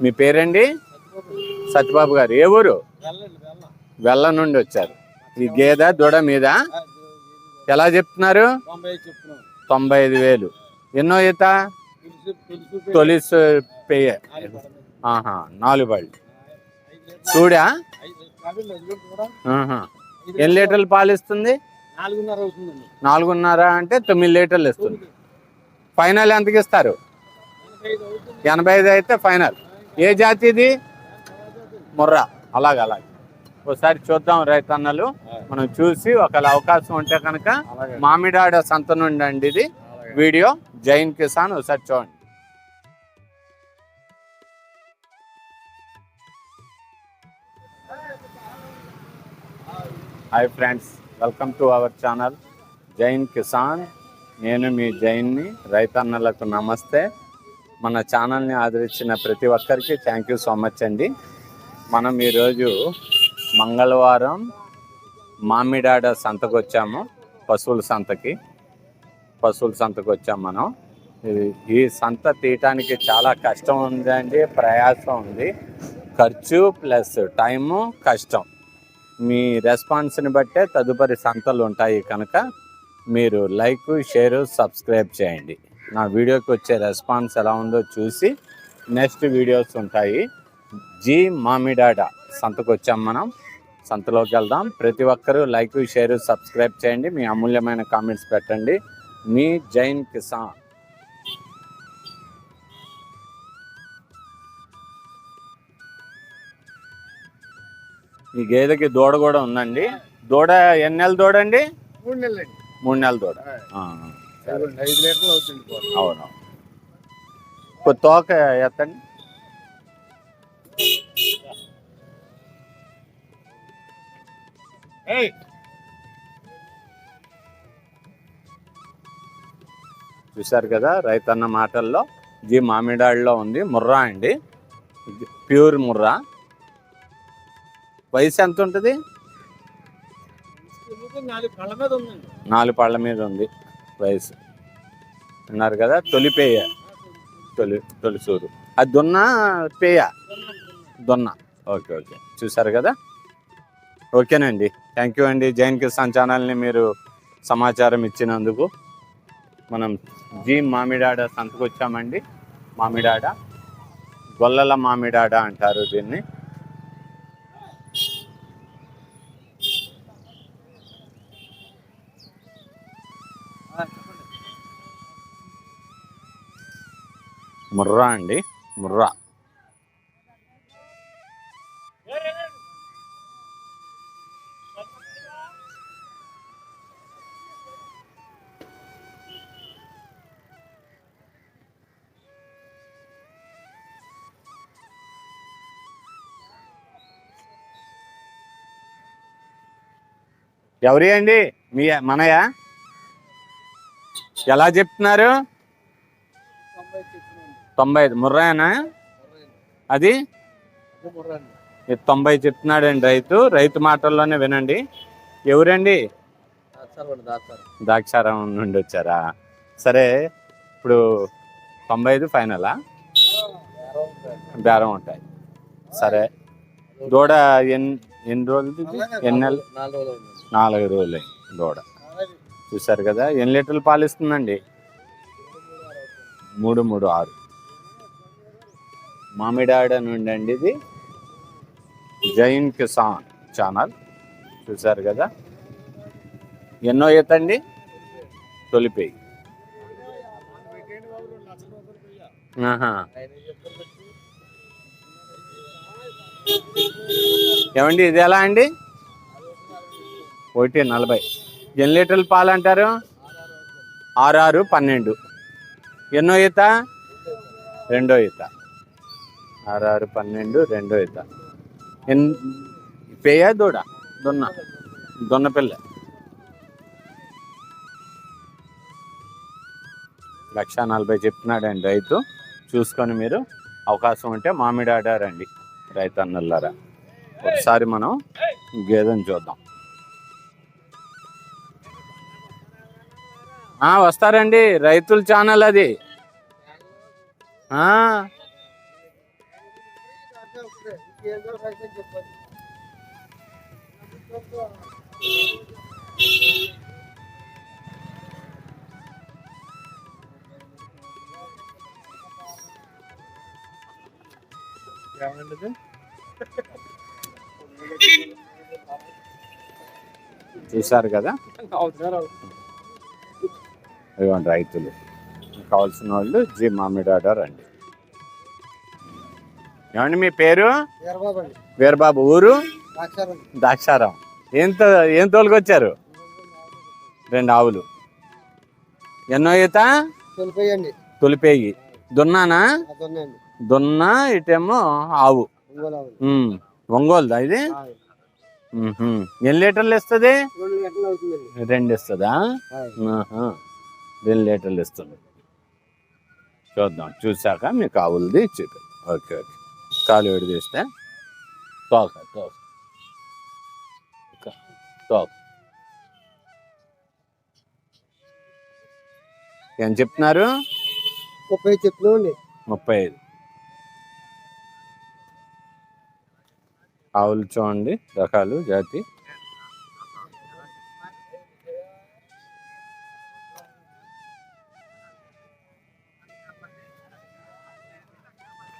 మీ పేరండి? సత్యబాబు గారు. ఏ ఊరు? వెల్ల నుండి వచ్చారు. ఈ గేదె దూడ మీద ఎలా చెప్తున్నారు? 95,000. ఎన్నో ఈత? తొలిసు పేయ. 4 పళ్ళు. చూడా? ఎన్ని లీటర్లు పాలు ఇస్తుంది? 4.5 అంటే 9 లీటర్లు ఇస్తుంది. ఫైనల్ ఎంతకి ఇస్తారు? 85 అయితే ఫైనల్. ఏ జాతి ఇది? ముర్రా. అలాగే ఒకసారి చూద్దాం రైతన్నలు. మనం చూసి ఒకవేళ అవకాశం ఉంటే కనుక మామిడాడ సంత నుండి అండి ఇది వీడియో. జైన్ కిసాన్ ఒకసారి చూడండి. Hi friends, welcome to our channel Jain Kisan. నేను మీ జైన్ని. రైతన్నలకు నమస్తే. మన ఛానల్ని ఆదరించిన ప్రతి ఒక్కరికి థ్యాంక్ యూ సో మచ్ అండి. మనం ఈరోజు మంగళవారం మామిడాడ సంతకు వచ్చాము. పశువుల సంతకు వచ్చాము మనం. ఈ సంత తీయటానికి చాలా కష్టం ఉందండి, ప్రయాసం ఉంది. ఖర్చు ప్లస్ టైము, కష్టం. మీ రెస్పాన్స్ని బట్టే తదుపరి సంతలు ఉంటాయి కనుక మీరు లైక్, షేర్, సబ్స్క్రైబ్ చేయండి. నా వీడియోకి వచ్చే రెస్పాన్స్ ఎలా ఉందో చూసి నెక్స్ట్ వీడియోస్ ఉంటాయి. మామిడాడ సంతకు వచ్చాం మనం. సంతలోకి వెళ్దాం. ప్రతి ఒక్కరూ లైక్, షేర్, సబ్స్క్రైబ్ చేయండి. మీ అమూల్యమైన కామెంట్స్ పెట్టండి. మీ జైన్ కిసాన్. ఈ గేదెకి దూడ కూడా ఉందండి. దూడ ఎన్ని నెలల దూడ అండి? 3 నెలలండి. 3 నెలల దూడ. 5 లీటర్లు అవుతుంది. అవును. తోక ఎత్తండి. చూశారు కదా రైతన్న మాటల్లో. మామిడాడలో ఉంది. ముర్రా అండి, ప్యూర్ ముర్రా. వయసు ఎంత ఉంటుంది? 4 పళ్ళ మీద ఉంది వయసు. అన్నారు కదా. తొలి పేయ, తొలిసూరు. అది దున్న పేయ, దున్న. ఓకే. చూసారు కదా. ఓకేనండి, థ్యాంక్ యూ అండి. జైన్ కిసాన్ ఛానల్ని మీరు సమాచారం ఇచ్చినందుకు. మనం మామిడాడ సంతకు వచ్చామండి. మామిడాడ, గొల్లల మామిడాడ అంటారు దీన్ని. ముర్రా అండి, ముర్రా. ఎవరి అండి? మీ మనయా? ఎలా చెప్తున్నారు? 95. ముర్రానా అది? 90 చెప్తున్నాడండి రైతు మాటల్లోనే వినండి. ఎవరండి? ద్రాక్షారం నుండి వచ్చారా? సరే, ఇప్పుడు 95 ఫైనలా? బేరం ఉంటాయి. సరే, దూడ ఎన్ని రోజులు? ఎన్ని నెలలు? 4 రోజులు దూడ. చూసారు కదా. ఎన్ని లీటర్లు పాలు ఇస్తుందండి? 3.6. మామిడాడ నుండి అండి ఇది. జైన్ కిసాన్ ఛానల్. చూసారు కదా. ఎన్నో ఈత అండి? తొలిపేయి. ఏమండి ఇది ఎలా అండి? 1.40. ఎన్ని లీటర్లు పాలు అంటారు? 6, 12. ఎన్నో ఈత? రెండో ఈత. 6, 12 రెండో ఈత. పేయ దూడ? దున్న పిల్ల. 1,40,000 చెప్తున్నాడండి రైతు. చూసుకొని మీరు అవకాశం ఉంటే మామిడాడ రండి రైతన్నలారా. ఒకసారి మనం గేదెని చూద్దాం. వస్తారండి, రైతుల ఛానల్ అది. చూసారు కదా, ఇదిగోండి రైతులు. కావాల్సిన వాళ్ళు జి మామిడాడ రండి. ఏమండి మీ పేరు? వీరబాబు. ఊరు? ద్రాక్షారం. ఏం తోలుకొచ్చారు? 2 ఆవులు. ఎన్నో ఈత? తొలిపేయి. దున్నానా? దున్నా. ఇటేమో ఆవు. ఒంగోలుదా ఇది? ఎన్ని లీటర్లు ఇస్తుంది? 2 ఇస్తుందా? 2 లీటర్లు ఇస్తుంది. చూద్దాం, చూసాక మీకు ఆవులది చూద్దాం. Okay okay. కాలు వేడి తీస్తే తోక తోక తోక ఏం చెప్తున్నారు? 35 చెప్తున్నామండి. 35. ఆవులు చూడండి, రకాలు, జాతి.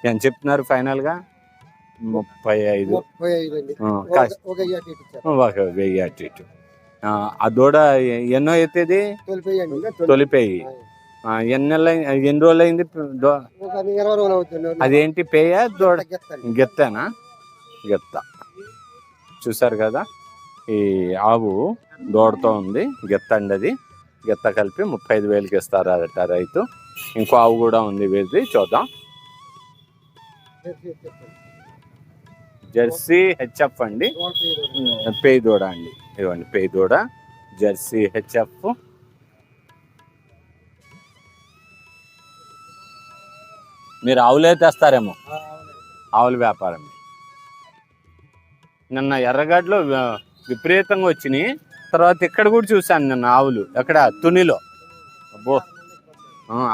ఏం చెప్తున్నారు ఫైనల్ గా? 35. 1000 అటు ఇటు. ఆ దూడ ఎన్నో ఎత్తేది? తొలిపేయి. ఎన్ని రోజులు అయింది? అదేంటి పేయ దూడ? గెత్తనా? గెత్త. చూసారు కదా, ఈ ఆవు దూడతో ఉంది. గెత్త అండి అది. గెత్త కలిపి 35,000కి ఇస్తారట రైతు. ఇంకో ఆవు కూడా ఉంది వీరిది, చూద్దాం. జెర్సీ హెచ్ఎఫ్ అండి, పేయి దూడ అండి. ఇవ్వండి పేయి దూడ, జెర్సీ హెచ్ఎఫ్. మీరు ఆవులే తెస్తారేమో, ఆవుల వ్యాపారం. నిన్న ఎర్రగడ్డలో విపరీతంగా వచ్చినాయి. తర్వాత ఇక్కడ కూడా చూశాను నిన్న ఆవులు. ఎక్కడ? తునిలో. అబ్బో,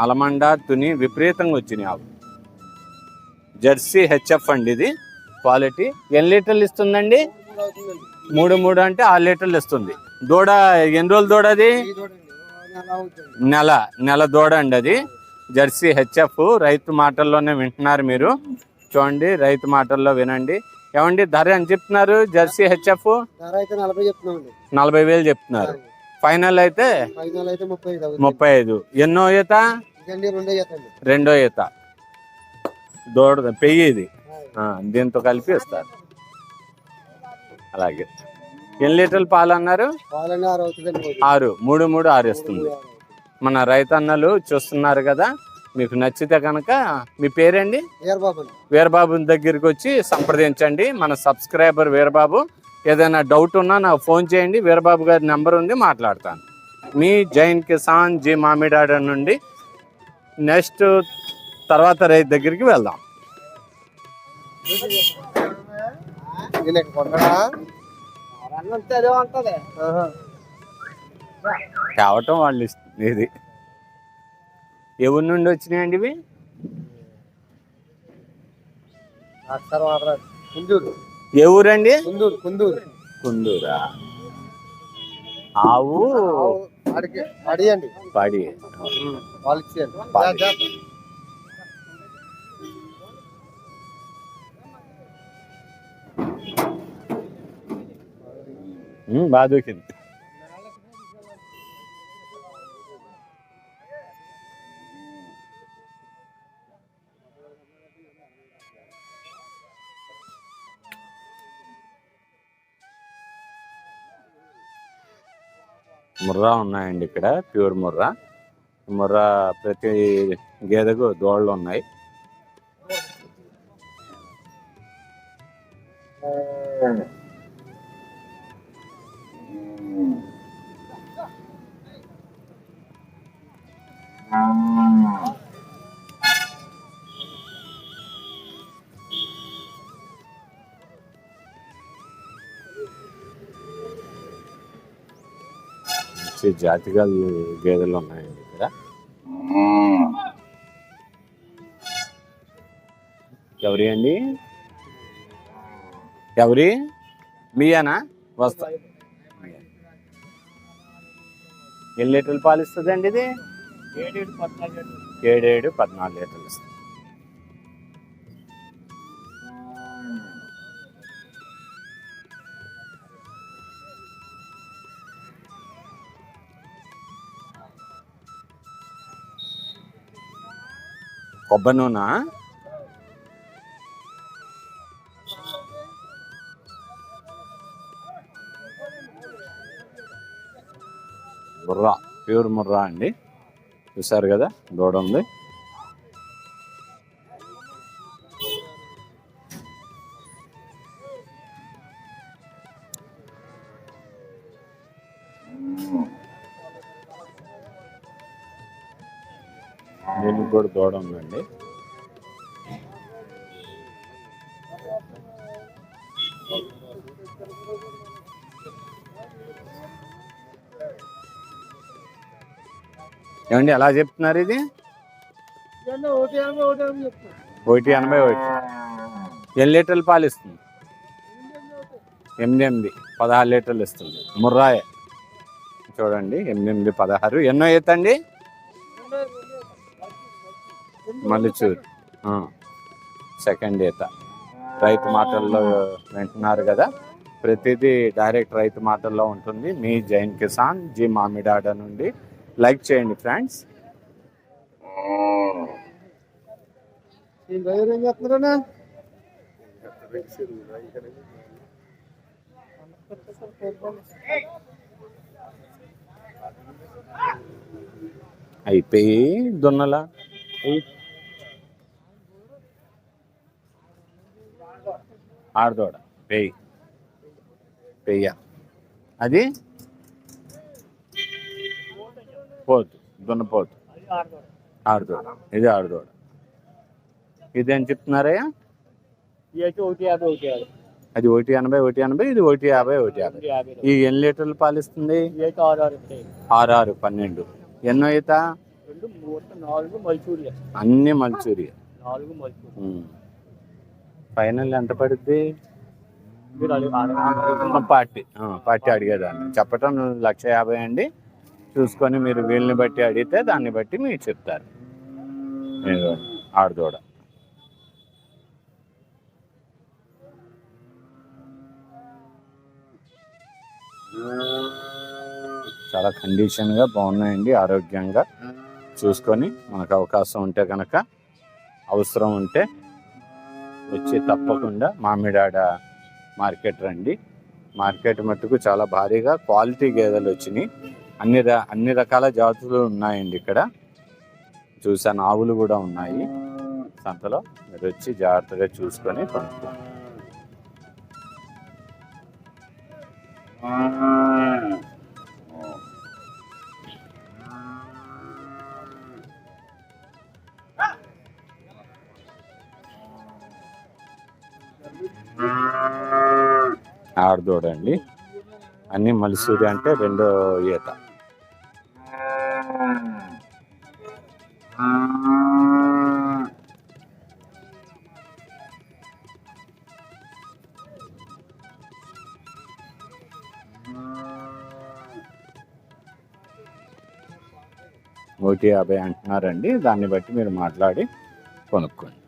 అలమండ, తుని విపరీతంగా వచ్చినాయి ఆవులు. జెర్సీ హెచ్ఎఫ్ అండి ఇది. క్వాలిటీ. ఎన్ని లీటర్లు ఇస్తుందండి? 3 అంటే 6 లీటర్లు ఇస్తుంది. దూడ ఎన్ని రోజులు దూడ అది? నెల దూడ అండి అది. Jersey HF. రైతు మాటల్లోనే వింటున్నారు మీరు. చూడండి, రైతు మాటల్లో వినండి. ఏమండి ధర ఎంత చెప్తున్నారు? జెర్సీ హెచ్ఎఫ్ 40,000 చెప్తున్నారు. ఫైనల్ అయితే 35. ఎన్నో ఈత? 2వ ఈత. దూడ పెయ్యి ఇది. దీంతో కలిపి ఇస్తారు. అలాగే. ఎన్ని లీటర్లు పాలు అన్నారు? 6. 6 ఇస్తుంది. మన రైతన్నలు చూస్తున్నారు కదా, మీకు నచ్చితే కనుక మీ పేరేంటి? వీరబాబు దగ్గరికి వచ్చి సంప్రదించండి. మన సబ్స్క్రైబర్ వీరబాబు. ఏదైనా డౌట్ ఉన్నా నాకు ఫోన్ చేయండి. వీరబాబు గారి నెంబర్ ఉంది, మాట్లాడతాను. మీ జైన్ కిసాన్ జి మామిడాడ నుండి. నెక్స్ట్ తర్వాత రైతు దగ్గరికి వెళ్దాం. తేవటం వాళ్ళు ఇది. ఎవరి నుండి వచ్చినాయండి ఇవి? ఏ ఊరండి? కుందూరా. ఆవు పడి. బాగా దూకింది. ముర్రా ఉన్నాయండి ఇక్కడ. ప్యూర్ ముర్రా. ప్రతి గేదెకు దోళ్ళు ఉన్నాయి. జాతిగా గేదెలు ఉన్నాయండి ఇక్కడ. ఎవరి అండి? ఎవరి మీయేనా? వస్తా. ఎన్ని లీటర్లు పాలు ఇస్తుంది అండి ఇది? 7-14 లీటర్లు ఇస్తుంది. కొబ్బరి నూనె ముర్రా, ప్యూర్ ముర్రా అండి. చూసారు కదా దూడ ఉంది. దీనికి కూడా దూడ ఉందండి. ఏమండి ఎలా చెప్తున్నారు ఇది? 1.81. ఎన్ని లీటర్లు పాలు ఇస్తుంది? 8, 16 లీటర్లు ఇస్తుంది. ముర్రాయే చూడండి. 8, 16. ఎన్నో ఈత అండి? మల్లిచూరు సెకండ్ ఈత. రైతు మాటల్లో వింటున్నారు కదా, ప్రతిదీ డైరెక్ట్ రైతు మాటల్లో ఉంటుంది. మీ జైన్ కిసాన్ జీ మామిడాడ నుండి. లైక్ చేయండి ఫ్రెండ్స్. అయిపోయి దున్నలా ఆడదోడ పెయ్య అది పోతు దున్నపోతు ఆడదోడ. ఇది ఆడదోడ. ఇదేం చెప్తున్నారయ్యా? అది 1.80, 1.80. ఇది 1.50, 1.50. ఈ ఎన్ని లీటర్లు పాలిస్తుంది? 6, 12. ఎన్నో ఈత? అన్ని మల్చూరి. ఫైనల్ ఎంత పడుద్ది? పార్టీ అడిగేదాన్ని చెప్పటం 1,50,000 అండి. చూసుకొని మీరు వీళ్ళని బట్టి అడిగితే దాన్ని బట్టి మీరు చెప్తారు. ఆడదోడ చాలా కండిషన్గా బాగున్నాయండి. ఆరోగ్యంగా చూసుకొని మనకు అవకాశం ఉంటే కనుక, అవసరం ఉంటే వచ్చి తప్పకుండా మామిడాడ మార్కెట్ రండి. మార్కెట్ మట్టుకు చాలా భారీగా క్వాలిటీ గేదెలు వచ్చినాయి. అన్ని రకాల జాతులు ఉన్నాయండి ఇక్కడ. చూసాను ఆవులు కూడా ఉన్నాయి సంతలో. మీరు వచ్చి జాగ్రత్తగా చూసుకొని కొనుక్కోండి. ఆడదోడండి. అన్ని మలిసూరి అంటే 2వ ఈత. $150 అంటున్నారండి. దాన్ని బట్టి మీరు మాట్లాడి కొనుక్కోండి.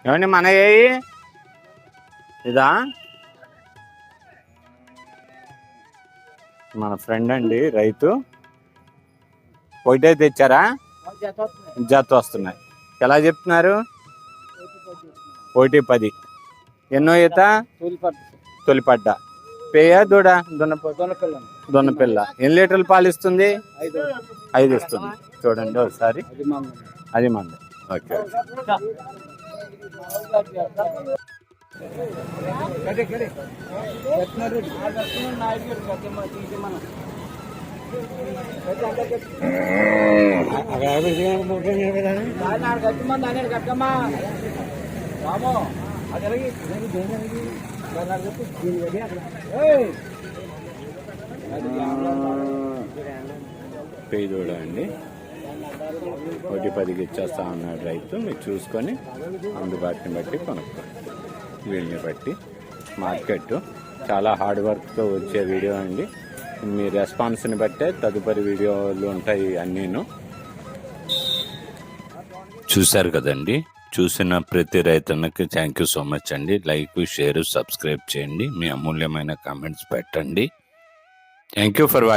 ఏమండి మన ఇదా? మన ఫ్రెండ్ అండి, రైతు. ఒకటే తెచ్చారా? జత వస్తున్నాయి. ఎలా చెప్తున్నారు? 1.10. ఎన్నో ఈత? తొలిపడ్డ. పేయ దూడ? దొన్నపిల్ల. ఎన్ని లీటర్లు పాలు ఇస్తుంది? 5 ఇస్తుంది. చూడండి ఒకసారి. అది మంది. ఓకే. పేదోడ అండి 1.10కి ఇచ్చేస్తా అన్నాడు రైతు. మీరు చూసుకొని అందుబాటుని బట్టి కొనుక్కోండి. వీళ్ళని బట్టి మార్కెట్ చాలా హార్డ్ వర్క్తో వచ్చే వీడియో అండి. మీ రెస్పాన్స్ని బట్టే తదుపరి వీడియోలు ఉంటాయి అన్నీను. చూశారు కదండి. చూసిన ప్రతి రైతన్నకి థ్యాంక్ యూ సో మచ్ అండి. లైక్, షేర్, సబ్స్క్రైబ్ చేయండి. మీ అమూల్యమైన కామెంట్స్ పెట్టండి. Thank you for watching.